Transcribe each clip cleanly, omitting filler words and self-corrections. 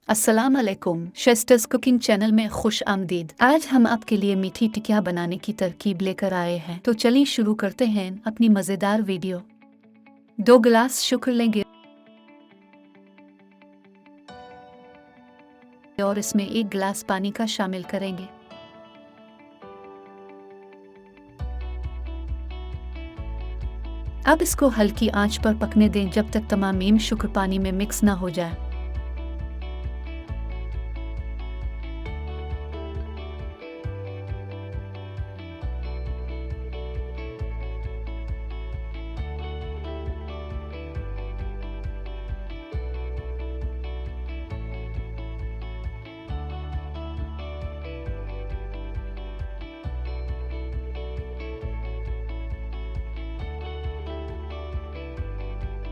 अस्सलाम वालेकुम, शेस्टर्स cooking channel में खुश आमदीद। आज हम आपके लिए मीठी टिकिया बनाने की तरकीब लेकर आए हैं। तो चलिए शुरू करते हैं अपनी मज़ेदार वीडियो। 2 गिलास शुक्र लेंगे और इसमें 1 गिलास पानी का शामिल करेंगे। अब इसको हल्की आंच पर पकने दें जब तक तमाम शुक्र पानी में मिक्स ना हो जाए।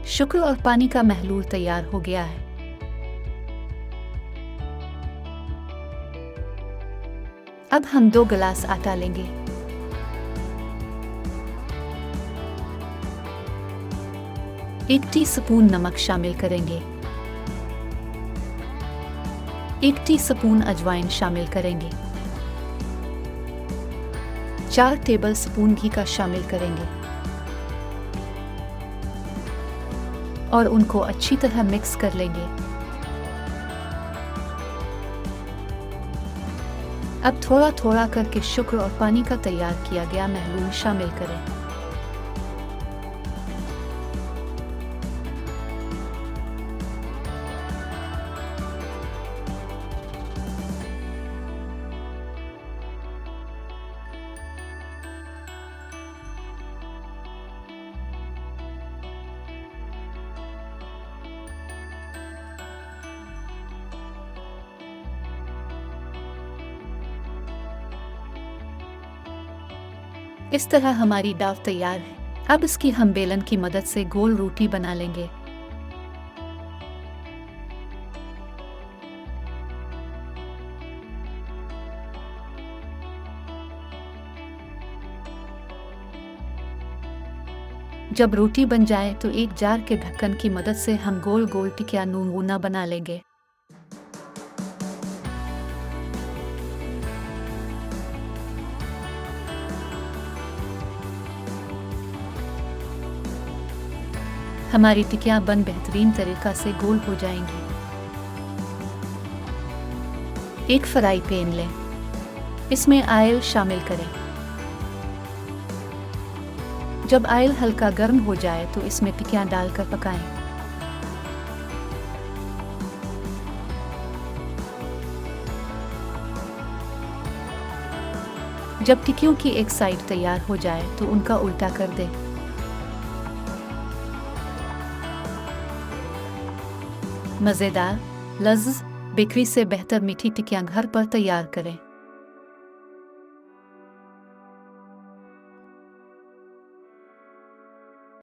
शुक्र और पानी का महलूल तैयार हो गया है। अब हम 2 गिलास आटा लेंगे। एक टीस्पून नमक शामिल करेंगे। 1 टीस्पून अजवाइन शामिल करेंगे। 4 टेबलस्पून घी का शामिल करेंगे और उनको अच्छी तरह मिक्स कर लेंगे। अब थोड़ा थोड़ा करके शुक्र और पानी का तैयार किया गया महलूल शामिल करें। इस तरह हमारी डाव तैयार है। अब इसकी हम बेलन की मदद से गोल रोटी बना लेंगे। जब रोटी बन जाए तो एक जार के ढक्कन की मदद से हम गोल गोल टिकिया नूना बना लेंगे। हमारी टिकिया बन बेहतरीन तरीका से गोल हो जाएंगी। एक फ्राई पैन लें, इसमें ऑयल शामिल करें। जब ऑयल हल्का गर्म हो जाए तो इसमें टिकियां डालकर पकाएं। जब टिकियों की एक साइड तैयार हो जाए तो उनका उल्टा कर दें। मज़ेदार, लज़ीज़, बेकरी से बेहतर मीठी टिकियां घर पर तैयार करें।